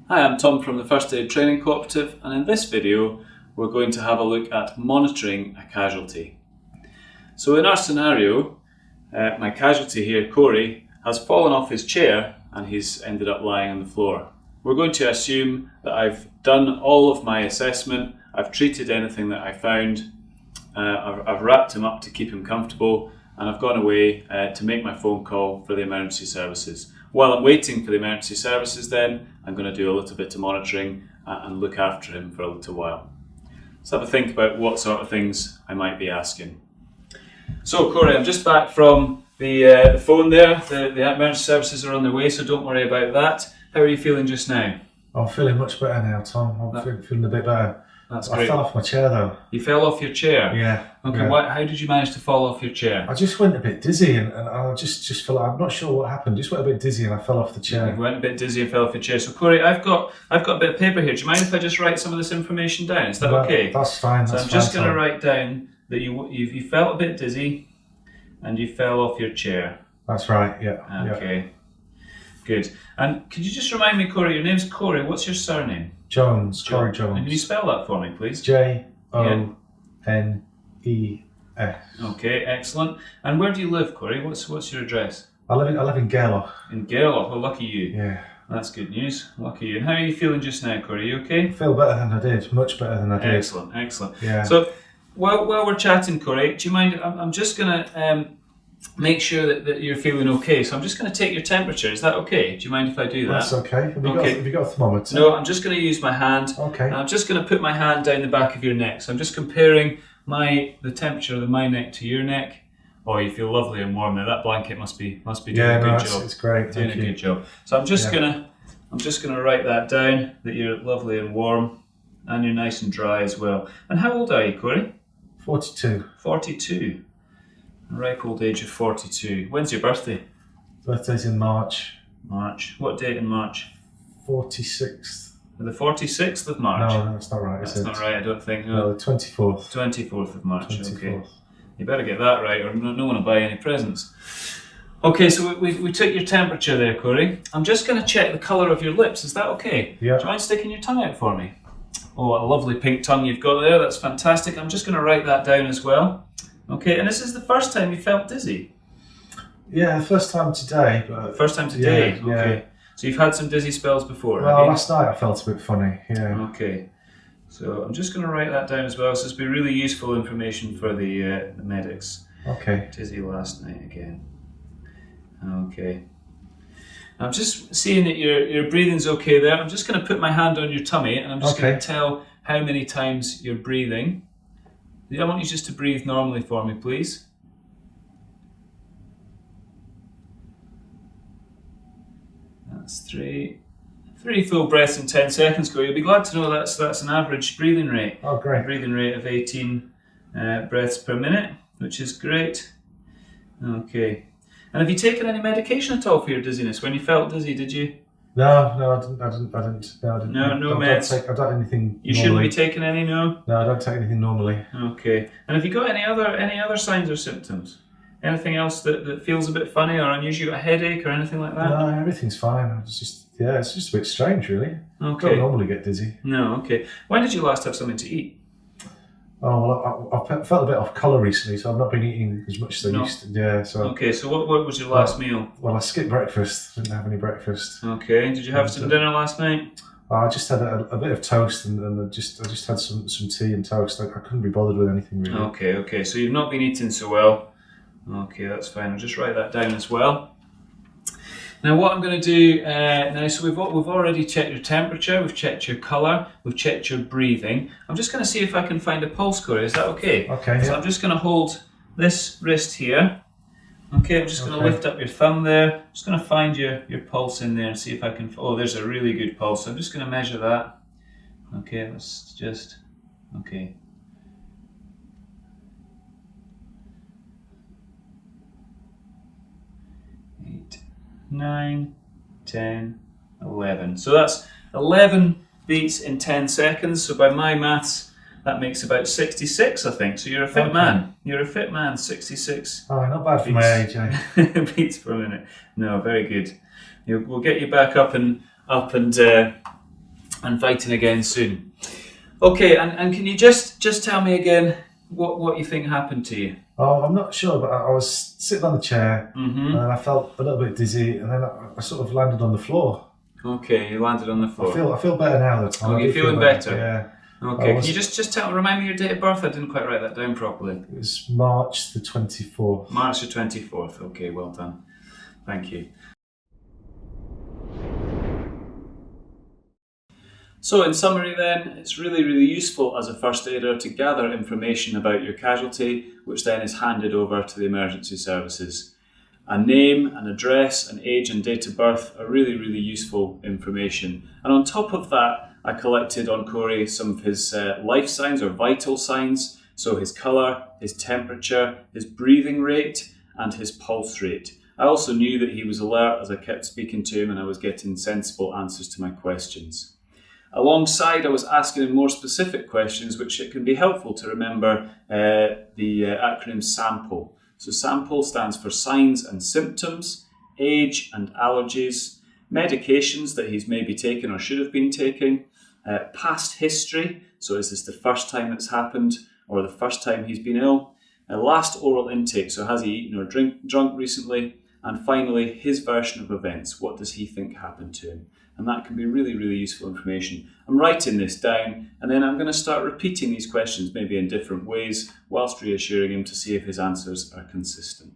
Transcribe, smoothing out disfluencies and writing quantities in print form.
Hi, I'm Tom from the First Aid Training Co-operative, and in this video we're going to have a look at monitoring a casualty. So in our scenario, my casualty here, Corey, has fallen off his chair and he's ended up lying on the floor. We're going to assume that I've done all of my assessment, I've treated anything that I found, I've wrapped him up to keep him comfortable, and I've gone away to make my phone call for the emergency services. While I'm waiting for the emergency services then, I'm going to do a little bit of monitoring and look after him for a little while. Let's have a think about what sort of things I might be asking. So Corey, I'm just back from the phone there. The emergency services are on their way, so don't worry about that. How are you feeling just now? I'm feeling much better now, Tom. I'm feeling a bit better. That's great. I fell off my chair though. You fell off your chair? Yeah. Okay, yeah. how did you manage to fall off your chair? I just went a bit dizzy and I just felt like, I'm not sure what happened. Just went a bit dizzy and I fell off the chair. You went a bit dizzy and fell off your chair. So Corey, I've got a bit of paper here. Do you mind if I just write some of this information down? Is that okay? That's fine. So I'm just going to write down that you felt a bit dizzy and you fell off your chair. That's right, yeah. Okay. Yeah. Good. And could you just remind me, Corey, your name's Corey, what's your surname? Jones, Corey Jones. And can you spell that for me, please? Jones. Okay, excellent. And where do you live, Corey? What's your address? I live in Gairloch. In Gairloch? Oh, lucky you. Yeah. That's good news. Lucky you. And how are you feeling just now, Corey? You okay? I feel better than I did. Much better than I did. Excellent, excellent. Yeah. So while we're chatting, Corey, do you mind? I'm just going to make sure that you're feeling okay. So I'm just going to take your temperature. Is that okay? Do you mind if I do that? That's okay. Have you got a thermometer? No, I'm just going to use my hand. Okay. And I'm just going to put my hand down the back of your neck. So I'm just comparing the temperature of my neck to your neck. Oh, you feel lovely and warm now. That blanket must be doing a good job. It's great. Doing a good job. So I'm just gonna write that down, that you're lovely and warm and you're nice and dry as well. And how old are you, Corey? 42. 42. A ripe old age of 42. When's your birthday? Birthday's in March. March. What date in March? 46th. The 46th of March? No, that's not right. That's not right, I don't think. No, the 24th. 24th of March, 24th. Okay. You better get that right or no one will buy any presents. Okay, so we took your temperature there, Corey. I'm just going to check the colour of your lips. Is that okay? Yeah. Do you mind sticking your tongue out for me? Oh, what a lovely pink tongue you've got there. That's fantastic. I'm just going to write that down as well. Okay, and this is the first time you felt dizzy? Yeah, the first time today. But first time today? Yeah, okay. Yeah. So you've had some dizzy spells before, well, have you? last night I felt a bit funny, yeah. Okay. So I'm just going to write that down as well. So this will be really useful information for the medics. Okay. Dizzy last night again. Okay. I'm just seeing that your breathing's okay there. I'm just going to put my hand on your tummy and I'm just going to tell how many times you're breathing. I want you just to breathe normally for me, please. That's three full breaths in 10 seconds, Corey. You'll be glad to know that's an average breathing rate. Oh, great. A breathing rate of 18 breaths per minute, which is great. Okay. And have you taken any medication at all for your dizziness? When you felt dizzy, did you? No, I didn't. No meds. I don't take anything. You shouldn't be taking any, no? No, I don't take anything normally. Okay. And have you got any other signs or symptoms? Anything else that feels a bit funny or unusual? A headache or anything like that? No, everything's fine. It's just a bit strange, really. Okay. I don't normally get dizzy. No, okay. When did you last have something to eat? Oh, well, I felt a bit off colour recently, so I've not been eating as much as I used to. Yeah, so. Okay, so what was your last meal? Well, I skipped breakfast. Didn't have any breakfast. Okay, did you have some dinner last night? I just had a bit of toast and I just had some tea and toast. I couldn't be bothered with anything really. Okay, so you've not been eating so well. Okay, that's fine. I'll just write that down as well. Now what I'm going to do now, so we've already checked your temperature, we've checked your colour, we've checked your breathing. I'm just going to see if I can find a pulse, Corey. Is that okay? Okay. So I'm just going to hold this wrist here. Okay, I'm just going to lift up your thumb there. I'm just going to find your pulse in there and see if I can. Oh, there's a really good pulse. So I'm just going to measure that. Okay, let's just. Okay. 8, 9, 10, 11. So that's 11 beats in 10 seconds. So by my maths, that makes about 66, I think. So you're a fit man. You're a fit man, 66. Oh, not bad for my age, eh? Beats per minute. No, very good. We'll get you back up and and fighting again soon. Okay, and can you just tell me again what you think happened to you? Oh, I'm not sure, but I was sitting on the chair and then I felt a little bit dizzy, and then I sort of landed on the floor. Okay, you landed on the floor. I feel better now. Oh, you're feeling better? Yeah. Okay, can you just remind me your date of birth? I didn't quite write that down properly. It was March the 24th. March the 24th. Okay, well done. Thank you. So in summary then, it's really useful as a first aider to gather information about your casualty, which then is handed over to the emergency services. A name, an address, an age and date of birth are really useful information. And on top of that, I collected on Corey some of his life signs or vital signs, so his colour, his temperature, his breathing rate and his pulse rate. I also knew that he was alert as I kept speaking to him and I was getting sensible answers to my questions. Alongside, I was asking him more specific questions, which it can be helpful to remember the acronym SAMPLE. So SAMPLE stands for signs and symptoms, age and allergies, medications that he's maybe taken or should have been taking, past history, so is this the first time it's happened or the first time he's been ill, last oral intake, so has he eaten or drunk recently, and finally his version of events, what does he think happened to him? And that can be really useful information. I'm writing this down and then I'm going to start repeating these questions maybe in different ways whilst reassuring him to see if his answers are consistent.